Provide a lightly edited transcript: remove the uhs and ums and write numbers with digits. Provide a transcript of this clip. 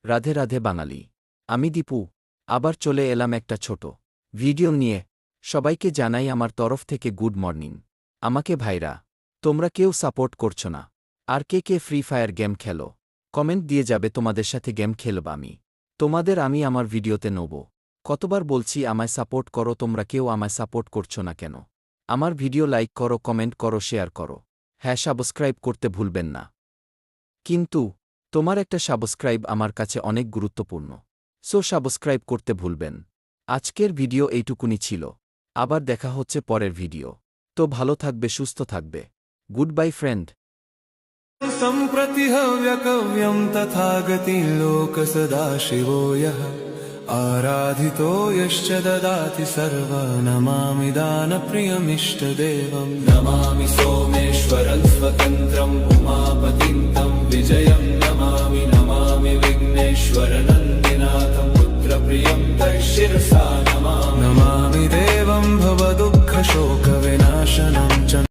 রাধে রাধে বাঙালি। আমি দীপু। আবার চলে এলাম একটা ছোট ভিডিও নিয়ে। সবাইকে জানাই আমার তরফ থেকে গুড মর্নিং। আমাকে ভাইরা, তোমরা কেউ সাপোর্ট করছো না। আর কে কে ফ্রি ফায়ার গেম খেলো, কমেন্ট দিয়ে যাবে। তোমাদের সাথে গেম খেলব আমি। তোমাদের আমি আমার ভিডিওতে নেব। কতবার বলছি আমায় সাপোর্ট করো, তোমরা কেউ আমায় সাপোর্ট করছো না কেন? আমার ভিডিও লাইক করো, কমেন্ট করো, শেয়ার করো। হ্যাঁ, সাবস্ক্রাইব করতে ভুলবেন না। কিন্তু তোমার একটা সাবস্ক্রাইব আমার কাছে অনেক গুরুত্বপূর্ণ। সো সাবস্ক্রাইব করতে ভুলবেন। আজকের ভিডিও এইটুকুনি ছিল। আবার দেখা হচ্ছে পরের ভিডিও। তো ভালো থাকবে, সুস্থ থাকবে। Good bye friend. सम्प्रति हव्यकव्यं तथागति लोक सदाशिवो यः आराधितो यश्च ददाति सर्वा नमामि दानप्रियमिष्टदेवं नमामि सोमेश्वरं स्वतन्त्रम् उमापतिं तं विजयं नमामि नमामि विघ्नेश्वरनन्दिनाथं पुत्रप्रियं तैशिरसा नमामि देवं भवदुःखशोकविनाशनं च